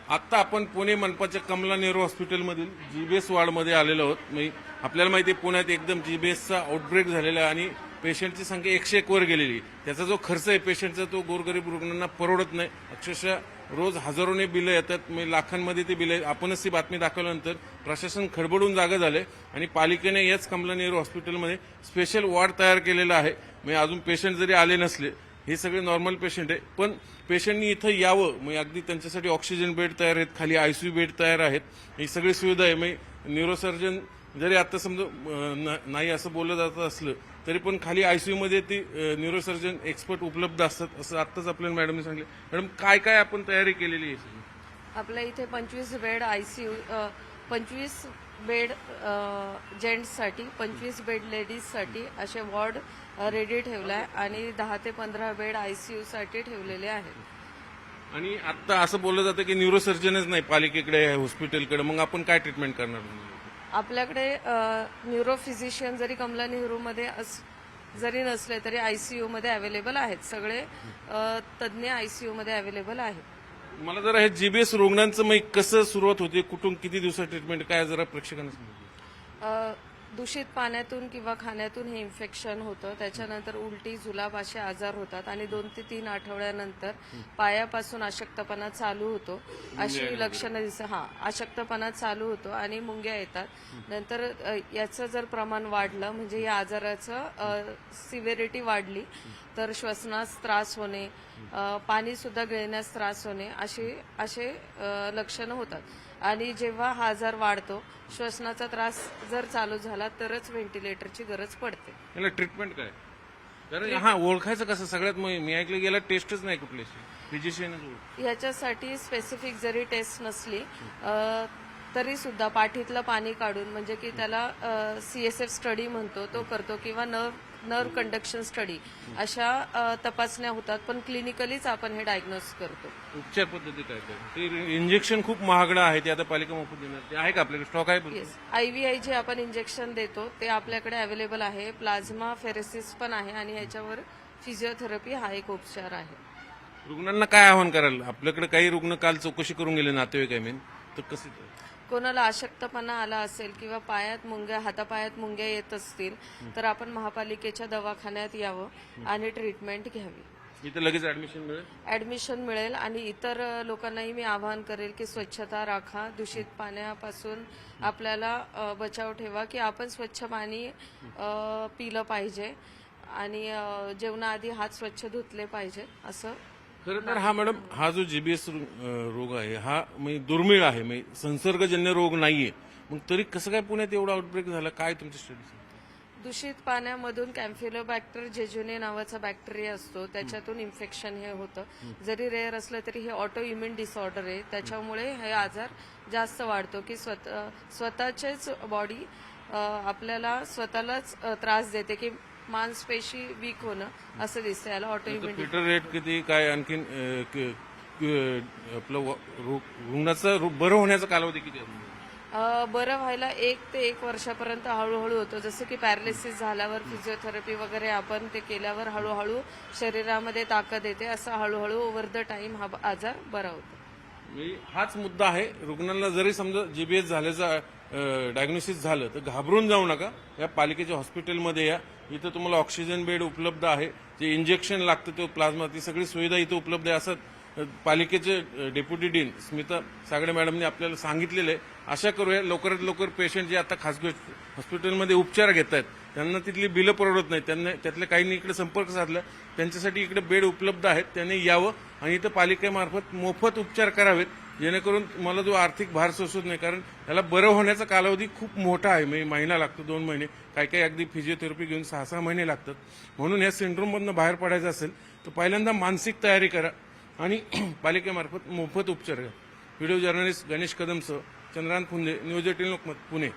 आत्ता आपण पुणे मनपाच्या कमला नेहरू हॉस्पिटलमधील जीबीएस वॉर्डमध्ये आलेलो आहोत. आपल्याला माहिती आहे पुण्यात एकदम जीबीएसचा आउटब्रेक झालेला आहे आणि पेशंटची संख्या 101 वर गेलेली. त्याचा जो खर्च आहे पेशंटचा तो गोरगरीब रुग्णांना परवडत नाही. अक्षरशः रोज हजारोने बिलं येतात, लाखांमध्ये ते बिलं. आपणच ती बातमी दाखवल्यानंतर प्रशासन खडबडून जागा झाले आणि पालिकेने याच कमला नेहरू हॉस्पिटलमध्ये स्पेशल वॉर्ड तयार केलेला आहे. अजून पेशंट जरी आले नसले, हे सगळे नॉर्मल पेशंट आहे, पण पेशंटनी इथं यावं. अगदी त्यांच्यासाठी ऑक्सिजन बेड तयार आहेत, खाली आयसीयू बेड तयार आहेत, ही सगळी सुविधा आहे. न्यूरोसर्जन जरी आता समजा नाही असं बोललं जात असलं तरी पण खाली आयसीयू मध्ये ती न्यूरोसर्जन एक्सपर्ट उपलब्ध असतात, असं आत्ताच आपल्याला मॅडमने सांगितलं. मॅडम, काय काय आपण तयारी केलेली आहे? आपल्या इथे 25 बेड आयसीयू, 25 बेड जेंट्ससाठी, 25 बेड लेडीजसाठी असे वॉर्ड रेडी ठेवलाय आणि 10 ते 15 बेड आयसीयू साठी ठेवलेले आहेत. आणि आता असं बोललं जातं की न्यूरोसर्जनच नाही पालिकेकडे, हॉस्पिटलकडे, मग आपण काय ट्रीटमेंट करणार? आपल्याकडे न्यूरो फिजिशियन जरी कमला नेहरूमध्ये जरी नसले तरी आयसीयू मध्ये अवेलेबल आहेत. सगळे तज्ज्ञ आयसीयू मध्ये अवेलेबल आहेत. मला जरा हे जीबीएस रुग्णांचं कसं सुरुवात होते, कुठून किती दिवसात ट्रीटमेंट, काय जरा प्रेक्षकांना सांगा. दूषित पाण्यातून किंवा खाण्यातून हे इन्फेक्शन होतं. त्याच्यानंतर उलटी, जुलाब असे आजार होतात आणि 2 ते 3 आठवड्यानंतर पायापासून अशक्तपणा चालू होतो. अशी लक्षणं अशक्तपणा चालू होतो आणि मुंग्या येतात. नंतर याचं जर प्रमाण वाढलं, म्हणजे या आजाराचं सिव्हिरिटी वाढली, तर श्वसनास त्रास होणे, पाणी सुद्धा गिळण्यास त्रास होणे असे लक्षणं होतात. आणि जेव्हा हा आजार वाढतो, श्वसनाचा त्रास जर चालू झाला तरच व्हेंटिलेटरची गरज पडते. याला ट्रीटमेंट काय? ओळखायचं कसं? सगळ्यात मी ऐकलं गेला टेस्टच नाही कुठली, फिजिशियन. याच्यासाठी स्पेसिफिक जरी टेस्ट नसली तरी सुद्धा पाठीतलं पाणी काढून, म्हणजे की त्याला CSF स्टडी म्हणतो, तो करतो, किंवा नर्व कंडक्शन स्टडी, अशा तपासण्या होतात. पण क्लिनिकलीच आपण हे डायग्नोस करतो. उपचार पद्धती काय काय? ते इंजेक्शन खूप महागडं आहे, ते आता पालिका मोफत देणार, ते आहे का आपल्याकडे? स्टॉक आहे? IVI जे आपण इंजेक्शन देतो ते आपल्याकडे अवेलेबल आहे. प्लाझ्मा फेरेसिस पण आहे आणि याच्यावर फिजिओथेरपी हा एक उपचार आहे. रुग्णांना काय आवाहन कराल? आपल्याकडे काही रुग्ण काल चौकशी करून गेले, नातेवाईक आहे तर कसे? कोणाला अशक्तपणा आला असेल किंवा पायात मुंग्या, हातापायात मुंग्या येत असतील तर आपण महापालिकेच्या दवाखान्यात यावं आणि ट्रीटमेंट घ्यावी. इथे लगेच ऍडमिशन मिळेल? ऍडमिशन मिळेल. आणि इतर लोकांनाही मी आवाहन करेल की स्वच्छता राखा, दूषित पाण्यापासून आपल्याला बचाव ठेवा, की आपण स्वच्छ पाणी पिलं पाहिजे आणि जेवणाआधी हात स्वच्छ धुतले पाहिजे. असं खरं तर मॅडम, हा जो जीबीएस रोग आहे हा दुर्मिळ आहे, संसर्गजन्य रोग नाहीये. मग तरी कसं काय पुण्यात एवढा आउटब्रेक झाला? काय तुमची स्टडी? दूषित पाण्यामधून कॅम्फिलोबॅक्टर जेजुने नावाचा बॅक्टेरिया असतो, त्याच्यातून इन्फेक्शन हे होतं. जरी रेअर असलं तरी हे ऑटो इम्युन डिसऑर्डर आहे. त्याच्यामुळे हे आजार जास्त वाढतो, की स्वतःचेच बॉडी आपल्याला स्वतःलाच त्रास देते, की मांसपेशी वीक होणं असं दिसतं. याला ऑटो इम्युन. फिटर रेट किती, काय आणखीन आपलं रुग्णाचं बरं होण्याचा कालावधी किती? बरं व्हायला 1 ते 1 वर्षापर्यंत हळूहळू होतो. जसं की पॅरालिसिस झाल्यावर फिजिओथेरपी वगैरे आपण ते केल्यावर हळूहळू शरीरामध्ये ताकद येते. असं हळूहळू ओव्हर द टाइम हा आजार बरा होतो. हाच मुद्दा आहे. रुग्णांना जरी समजा जीबीएस झाल्याचा डायग्नोसिस झालं तर घाबरून जाऊ नका. या पालिकेच्या हॉस्पिटलमध्ये या. इथं तुम्हाला ऑक्सिजन बेड उपलब्ध आहे, जे इंजेक्शन लागतं ते प्लाझ्मा, ती सगळी सुविधा इथं उपलब्ध आहे, असं पालिकेचे डेप्युटी डीन स्मिता सागडे मॅडमने आपल्याला सांगितलेलं आहे. आशा करूया लवकरात लवकर पेशंट जे आता खासगी हॉस्पिटलमध्ये उपचार घेत आहेत त्यांना तिथली बिलं परवडत नाही, त्यांना त्यातल्या काहींनी इकडे संपर्क साधला, त्यांच्यासाठी इकडे बेड उपलब्ध आहेत, त्यांनी यावं आणि इथं पालिकेमार्फत मोफत उपचार करावेत, जेणेकरून मला जो आर्थिक भार सोसत नाही. कारण त्याला बरं होण्याचा कालावधी खूप मोठा आहे, महिना लागतो, 2 महिने, काही अगदी फिजिओथेरपी घेऊन 6-6 महिने लागतात. म्हणून या सिंड्रोममधनं बाहेर पडायचं असेल तर पहिल्यांदा मानसिक तयारी करा आणि पालिकेमार्फत मोफत उपचार घ्या. व्हिडिओ जर्नलिस्ट गणेश कदमसह चंद्रांत फुंदे, न्यूज 18 लोकमत, पुणे.